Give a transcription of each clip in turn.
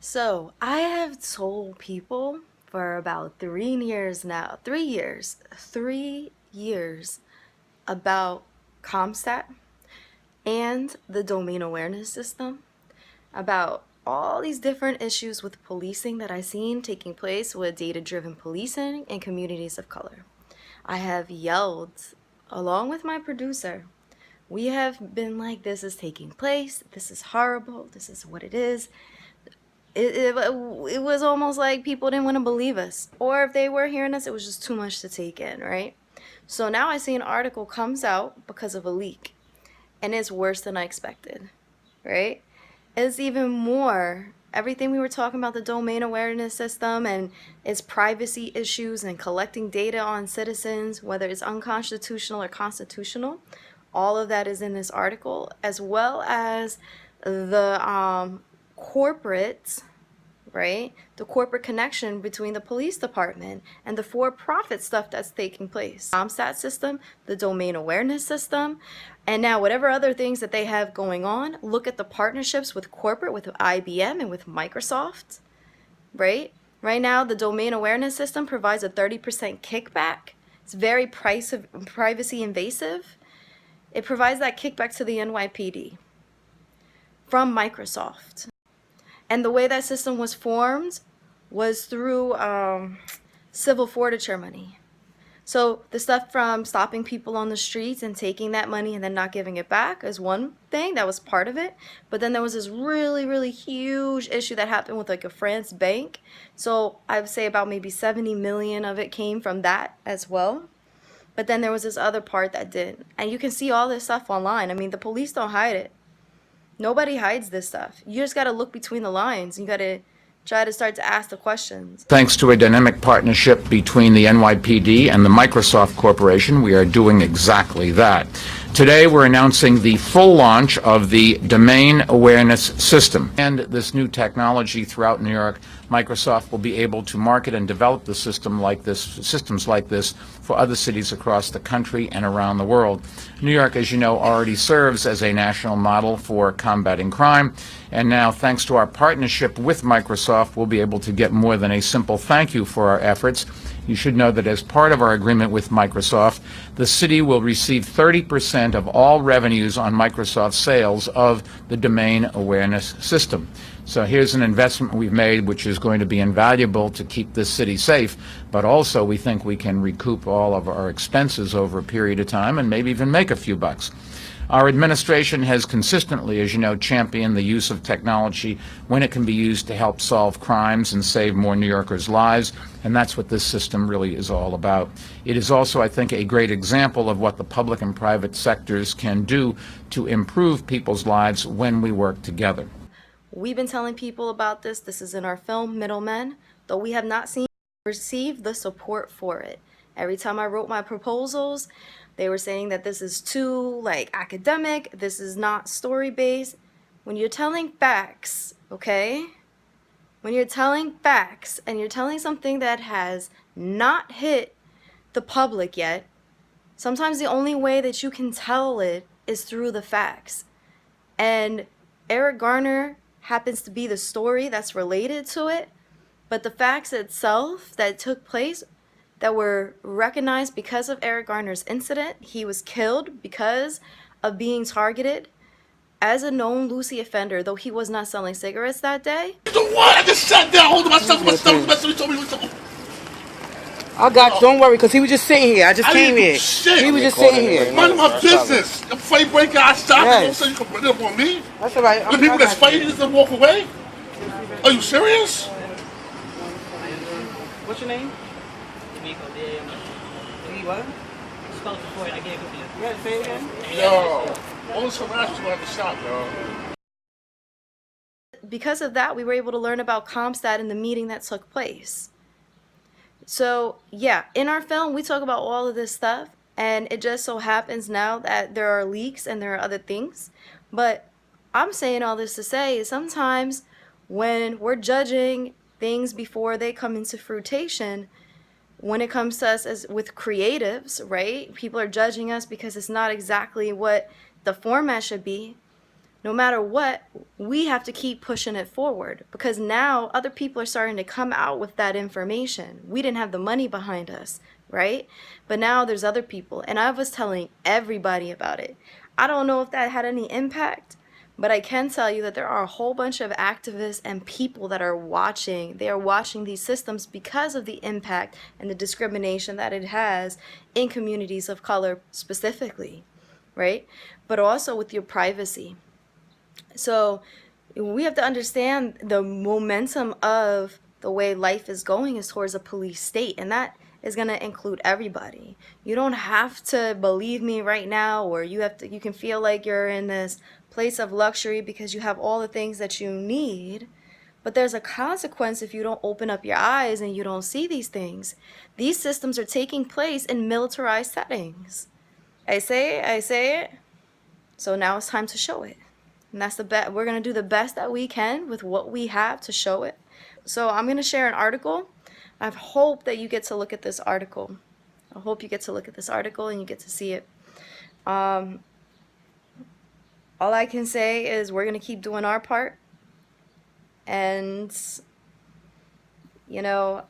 So I have told people for about 3 years now, 3 years about Compstat and the domain awareness system, about all these different issues with policing that I've seen taking place with data-driven policing in communities of color. I have yelled along with my producer. We have been like, this is taking place, this is horrible, this is what it is. It was almost like people didn't want to believe us, or if they were hearing us, it was just too much to take in, right? So now I see an article comes out because of a leak, and it's worse than I expected, right? It's even more everything we were talking about, the domain awareness system and its privacy issues and collecting data on citizens, whether it's unconstitutional or constitutional. All of that is in this article, as well as the corporate, right? The corporate connection between the police department and the for-profit stuff that's taking place. Compstat system, the domain awareness system, and now whatever other things that they have going on. Look at the partnerships with corporate, with IBM and with Microsoft, right? Right now, the domain awareness system provides a 30% kickback. It's very privacy invasive. It provides that kickback to the NYPD from Microsoft. And the way that system was formed was through civil forfeiture money. So the stuff from stopping people on the streets and taking that money and then not giving it back is one thing that was part of it. But then there was this really, really huge issue that happened with like a France bank. So I would say about maybe 70 million of it came from that as well. But then there was this other part that didn't. And you can see all this stuff online. I mean, the police don't hide it. Nobody hides this stuff. You just got to look between the lines. You got to try to start to ask the questions. Thanks to a dynamic partnership between the NYPD and the Microsoft Corporation, we are doing exactly that. Today, we're announcing the full launch of the Domain Awareness System. And this new technology throughout New York, Microsoft will be able to market and develop the systems like this for other cities across the country and around the world. New York, as you know, already serves as a national model for combating crime. And now, thanks to our partnership with Microsoft, we'll be able to get more than a simple thank you for our efforts. You should know that as part of our agreement with Microsoft, the city will receive 30% of all revenues on Microsoft sales of the domain awareness system. So here's an investment we've made which is going to be invaluable to keep this city safe, but also we think we can recoup all of our expenses over a period of time and maybe even make a few bucks. Our administration has consistently, as you know, championed the use of technology when it can be used to help solve crimes and save more New Yorkers' lives, and that's what this system really is all about. It is also, I think, a great example of what the public and private sectors can do to improve people's lives when we work together. We've been telling people about this. This is in our film, Middlemen, though we have not received the support for it. Every time I wrote my proposals, they were saying that this is too academic, this is not story-based. When you're telling facts, okay? When you're telling facts and you're telling something that has not hit the public yet, sometimes the only way that you can tell it is through the facts. And Eric Garner happens to be the story that's related to it, but the facts itself that took place that were recognized because of Eric Garner's incident. He was killed because of being targeted as a known Lucy offender, though he was not selling cigarettes that day. You know what? I just sat down holding myself in my stomach. That's what he told me. I got you. Don't worry, because he was just sitting here. I just came here. Shit. He was just sitting here. Mind my business. The fight breaker, I stopped. Yes. Don't say you can put it up on me. That's all right. The people that's fighting just walk away? Are you serious? What's your name? What? Spelled before I gave it to you. Yeah, say it again. Yo, all this harassment will have to stop, yo. Because of that, we were able to learn about Compstat in the meeting that took place. So, yeah, in our film, we talk about all of this stuff, and it just so happens now that there are leaks and there are other things. But I'm saying all this to say is sometimes when we're judging things before they come into fruition, when it comes to us as with creatives, right? People are judging us because it's not exactly what the format should be. no matter what, we have to keep pushing it forward, because now other people are starting to come out with that information. We didn't have the money behind us, right? But now there's other people, and I was telling everybody about it. I don't know if that had any impact, but I can tell you that there are a whole bunch of activists and people that are watching. They are watching these systems because of the impact and the discrimination that it has in communities of color specifically, right? But also with your privacy. So we have to understand the momentum of the way life is going is towards a police state, and that is going to include everybody. You don't have to believe me right now, or you can feel like you're in this place of luxury because you have all the things that you need, but there's a consequence if you don't open up your eyes and you don't see these things. These systems are taking place in militarized settings. I say it. So now it's time to show it. And that's the best. We're going to do the best that we can with what we have to show it. So I'm going to share an article. I hope that you get to look at this article. I hope you get to look at this article and you get to see it. All I can say is we're going to keep doing our part. And, you know,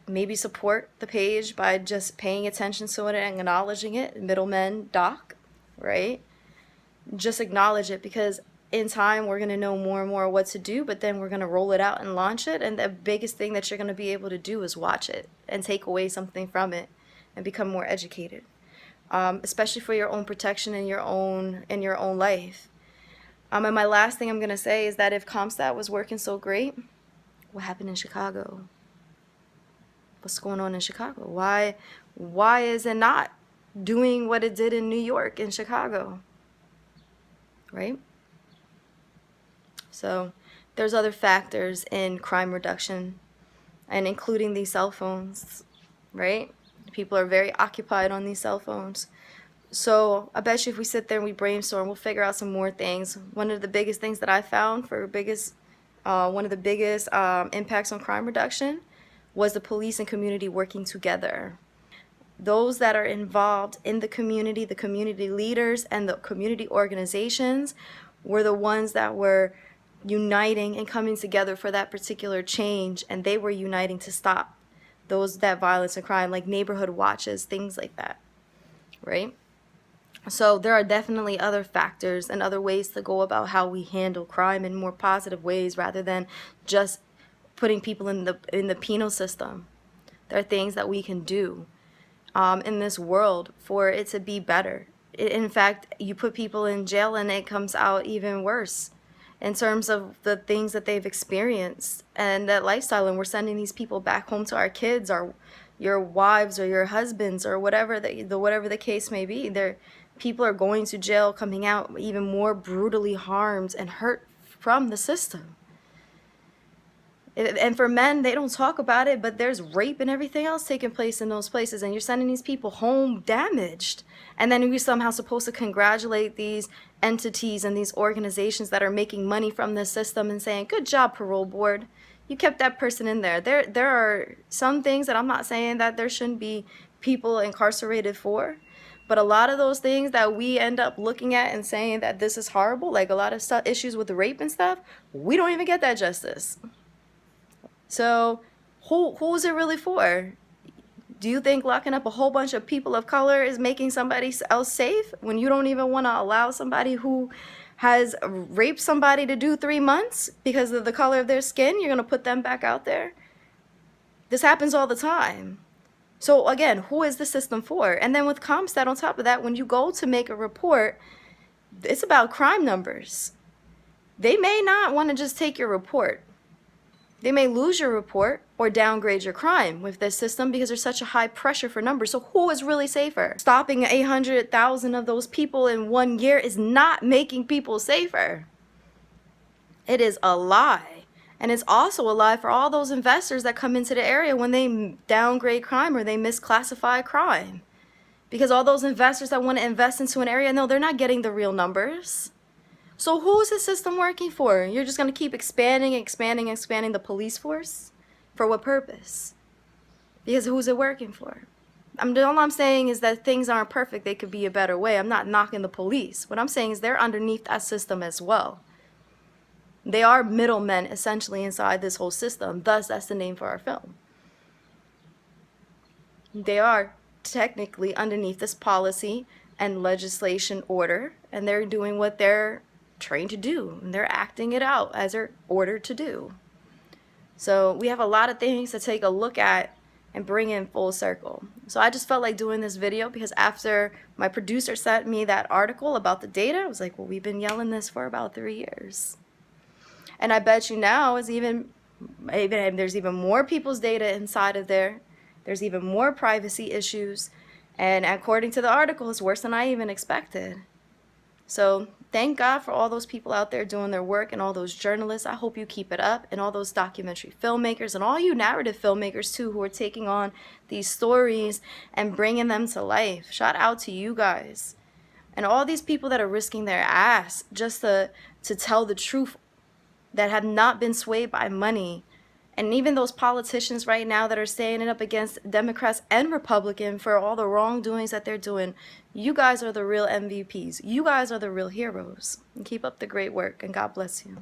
maybe support the page by just paying attention to it and acknowledging it. Middlemen Doc, right? Just acknowledge it, because in time we're going to know more and more what to do, but then we're going to roll it out and launch it, and the biggest thing that you're going to be able to do is watch it and take away something from it and become more educated, especially for your own protection in your own life. And my last thing I'm going to say is that if Compstat was working so great, what happened in Chicago? What's going on in Chicago? Why is it not doing what it did in New York and Chicago? Right? So there's other factors in crime reduction, and including these cell phones, right? People are very occupied on these cell phones. So I bet you if we sit there and we brainstorm, we'll figure out some more things. One of the biggest things that I found one of the biggest impacts on crime reduction was the police and community working together. Those that are involved in the community leaders and the community organizations were the ones that were uniting and coming together for that particular change, and they were uniting to stop that violence and crime, like neighborhood watches, things like that, right? So there are definitely other factors and other ways to go about how we handle crime in more positive ways rather than just putting people in the penal system. There are things that we can do in this world for it to be better. In fact, you put people in jail and it comes out even worse in terms of the things that they've experienced and that lifestyle. And we're sending these people back home to our kids, or your wives, or your husbands, or whatever the case may be. People are going to jail, coming out even more brutally harmed and hurt from the system. And for men, they don't talk about it, but there's rape and everything else taking place in those places, and you're sending these people home damaged. And then we're somehow supposed to congratulate these entities and these organizations that are making money from this system and saying, good job, parole board. You kept that person in there. There are some things that I'm not saying that there shouldn't be people incarcerated for, but a lot of those things that we end up looking at and saying that this is horrible, like a lot of issues with the rape and stuff, we don't even get that justice. So who is it really for? Do you think locking up a whole bunch of people of color is making somebody else safe when you don't even want to allow somebody who has raped somebody to do 3 months because of the color of their skin? You're going to put them back out there? This happens all the time. So again, who is the system for? And then with Compstat on top of that, when you go to make a report, it's about crime numbers. They may not want to just take your report. They may lose your report or downgrade your crime with this system because there's such a high pressure for numbers. So who is really safer? Stopping 800,000 of those people in 1 year is not making people safer. It is a lie. And it's also a lie for all those investors that come into the area when they downgrade crime or they misclassify crime. Because all those investors that want to invest into an area, no, they're not getting the real numbers. So who is the system working for? You're just going to keep expanding the police force? For what purpose? Because who's it working for? All I'm saying is that things aren't perfect. They could be a better way. I'm not knocking the police. What I'm saying is they're underneath that system as well. They are middlemen essentially inside this whole system. Thus, that's the name for our film. They are technically underneath this policy and legislation order, and they're doing what they're trained to do, and they're acting it out as they're ordered to do. So we have a lot of things to take a look at and bring in full circle. So I just felt like doing this video because after my producer sent me that article about the data, I was like, well, we've been yelling this for about 3 years. And I bet you now there's even more people's data inside of there. There's even more privacy issues. And according to the article, it's worse than I even expected. So thank God for all those people out there doing their work and all those journalists. I hope you keep it up, and all those documentary filmmakers and all you narrative filmmakers too who are taking on these stories and bringing them to life. Shout out to you guys. And all these people that are risking their ass just to tell the truth, that have not been swayed by money. And even those politicians right now that are standing up against Democrats and Republicans for all the wrongdoings that they're doing, you guys are the real MVPs. You guys are the real heroes. And keep up the great work, and God bless you.